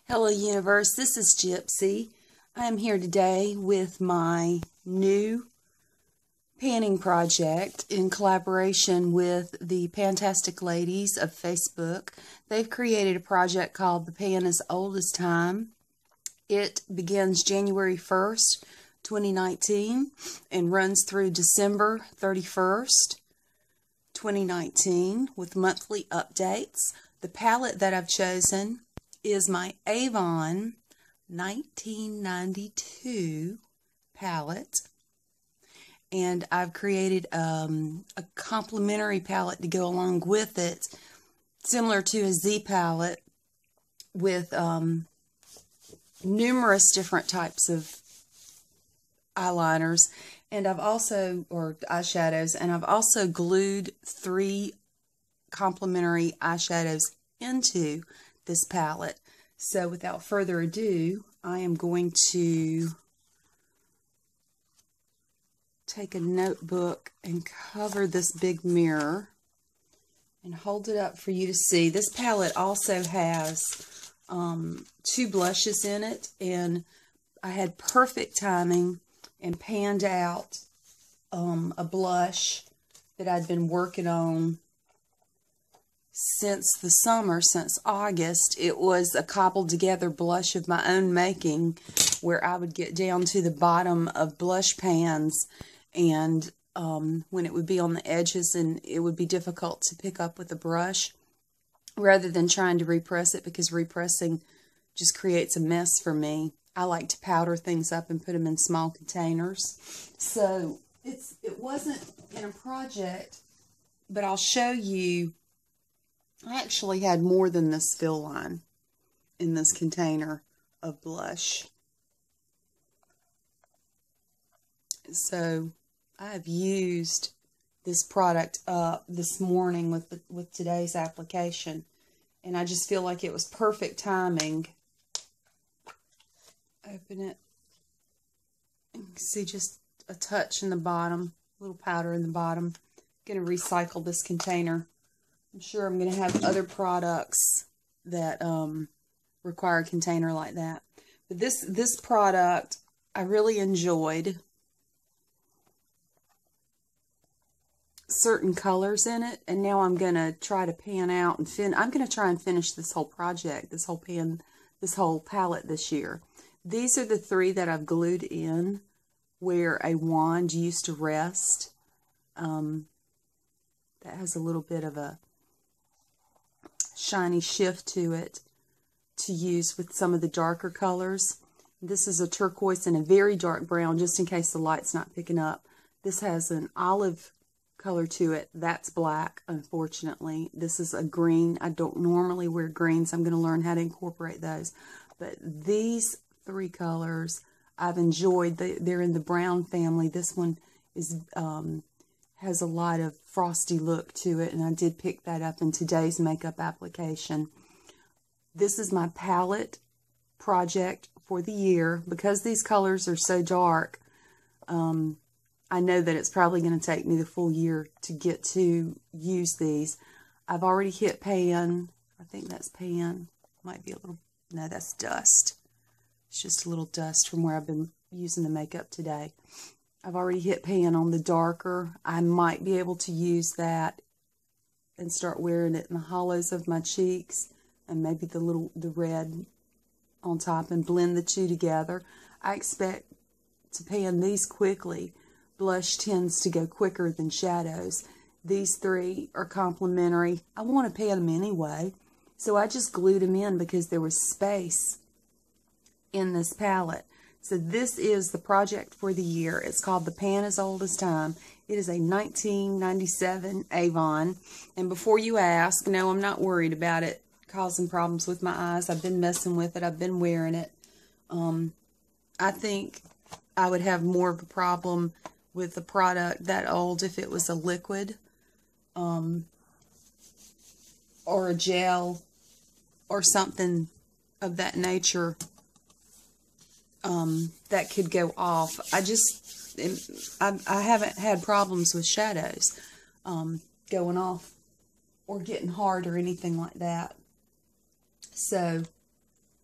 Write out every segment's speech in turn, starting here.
Hello Universe, this is Gypsy. I am here today with my new panning project in collaboration with the Pantastic ladies of Facebook. They've created a project called The Pan as Old as Time. It begins January 1st, 2019 and runs through December 31st, 2019 with monthly updates. The palette that I've chosen is my Avon 1992 palette, and I've created a complementary palette to go along with it, similar to a Z palette with numerous different types of eyeliners, and I've also, or eyeshadows, and I've also glued 3 complementary eyeshadows into this palette. So without further ado, I am going to take a notebook and cover this big mirror and hold it up for you to see. This palette also has 2 blushes in it, and I had perfect timing and panned out a blush that I'd been working on since the summer, since August. It was a cobbled together blush of my own making, where I would get down to the bottom of blush pans, and when it would be on the edges and it would be difficult to pick up with a brush, rather than trying to repress it, because repressing just creates a mess for me. I like to powder things up and put them in small containers. So it wasn't in a project, but I'll show you. I actually had more than this fill line in this container of blush. So I have used this product up this morning with today's application, and I just feel like it was perfect timing. Open it. You can see just a touch in the bottom, a little powder in the bottom. I'm going to recycle this container. I'm sure I'm going to have other products that require a container like that. But this product I really enjoyed. Certain colors in it, and now I'm going to try to pan out and I'm going to try and finish this whole project, this whole palette this year. These are the 3 that I've glued in where a wand used to rest. That has a little bit of a shiny shift to it to use with some of the darker colors. This is a turquoise and a very dark brown, just in case the light's not picking up. This has an olive color to it. That's black, unfortunately. This is a green. I don't normally wear greens. I'm going to learn how to incorporate those. But these 3 colors I've enjoyed. They're in the brown family. This one is has a lot of frosty look to it, and I did pick that up in today's makeup application. This is my palette project for the year. Because these colors are so dark, I know that it's probably going to take me the full year to get to use these. I've already hit pan. I think that's pan. Might be a little, no, that's dust. It's just a little dust from where I've been using the makeup today. I've already hit pan on the darker. I might be able to use that and start wearing it in the hollows of my cheeks, and maybe the red on top, and blend the 2 together. I expect to pan these quickly. Blush tends to go quicker than shadows. These 3 are complementary. I want to pan them anyway, so I just glued them in because there was space in this palette. So this is the project for the year. It's called The Pan as Old as Time. It is a 1997 Avon. And before you ask, no, I'm not worried about it causing problems with my eyes. I've been messing with it. I've been wearing it. I think I would have more of a problem with a product that old if it was a liquid or a gel or something of that nature. That could go off. I haven't had problems with shadows going off or getting hard or anything like that. So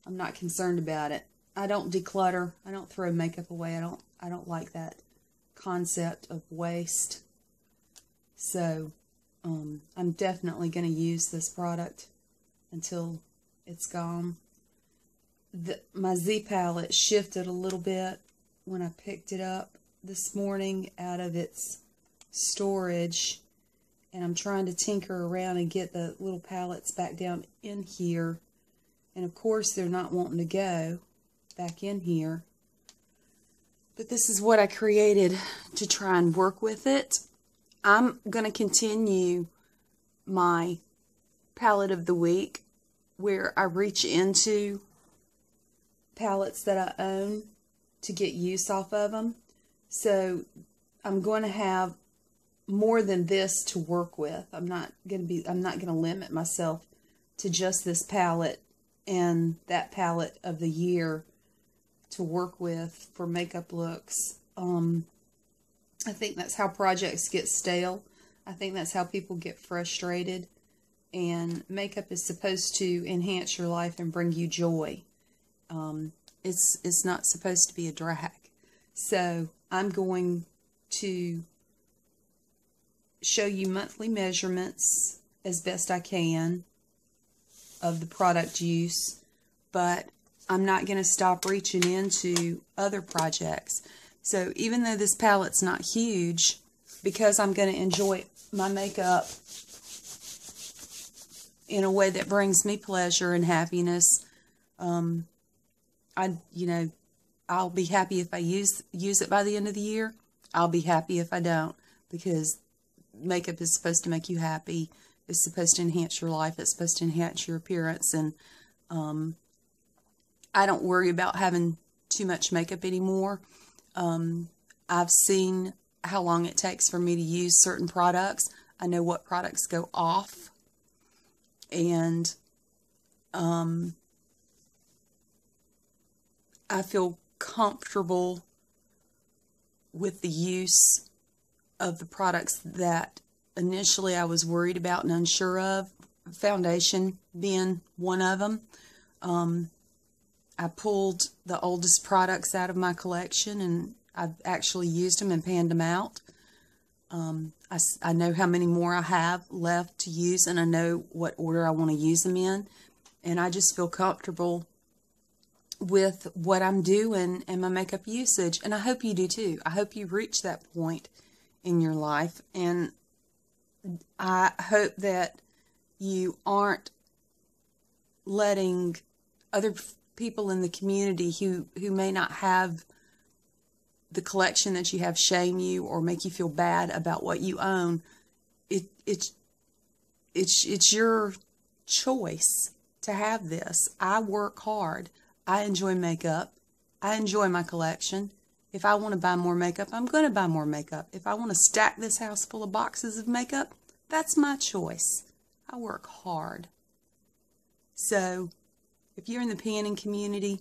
I'm not concerned about it. I don't declutter. I don't throw makeup away. I don't like that concept of waste. So I'm definitely going to use this product until it's gone. My Z palette shifted a little bit when I picked it up this morning out of its storage, and I'm trying to tinker around and get the little palettes back down in here, and of course they're not wanting to go back in here, but this is what I created to try and work with it. I'm going to continue my palette of the week where I reach into palettes that I own to get use off of them. So I'm going to have more than this to work with. I'm not going to limit myself to just this palette and that palette of the year to work with for makeup looks. I think that's how projects get stale. I think that's how people get frustrated. And makeup is supposed to enhance your life and bring you joy. It's not supposed to be a drag. So I'm going to show you monthly measurements as best I can of the product use, but I'm not going to stop reaching into other projects. So even though this palette's not huge, because I'm going to enjoy my makeup in a way that brings me pleasure and happiness, I'll be happy if I use it by the end of the year. I'll be happy if I don't, because makeup is supposed to make you happy. It's supposed to enhance your life. It's supposed to enhance your appearance, and I don't worry about having too much makeup anymore. I've seen how long it takes for me to use certain products. I know what products go off, and I feel comfortable with the use of the products that initially I was worried about and unsure of, foundation being one of them. I pulled the oldest products out of my collection, and I've actually used them and panned them out. I know how many more I have left to use, and I know what order I want to use them in, and I just feel comfortable with what I'm doing and my makeup usage, and I hope you do too. I hope you reach that point in your life, and I hope that you aren't letting other people in the community who may not have the collection that you have shame you or make you feel bad about what you own. It's your choice to have this. I work hard. I enjoy makeup. I enjoy my collection. If I want to buy more makeup, I'm going to buy more makeup. If I want to stack this house full of boxes of makeup, that's my choice. I work hard. So, if you're in the panning community,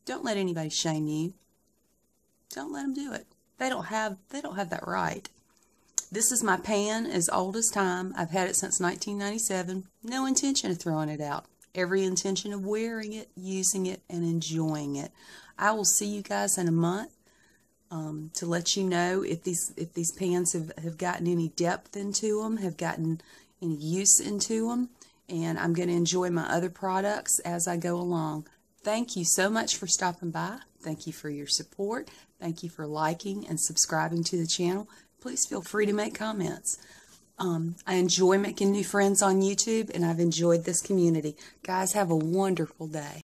don't let anybody shame you. Don't let them do it. They don't have that right. This is my pan as old as time. I've had it since 1997. No intention of throwing it out. Every intention of wearing it, using it, and enjoying it. I will see you guys in a month to let you know if these pans have gotten any depth into them, have gotten any use into them, and I'm going to enjoy my other products as I go along. Thank you so much for stopping by. Thank you for your support. Thank you for liking and subscribing to the channel. Please feel free to make comments. I enjoy making new friends on YouTube, and I've enjoyed this community. Guys, have a wonderful day.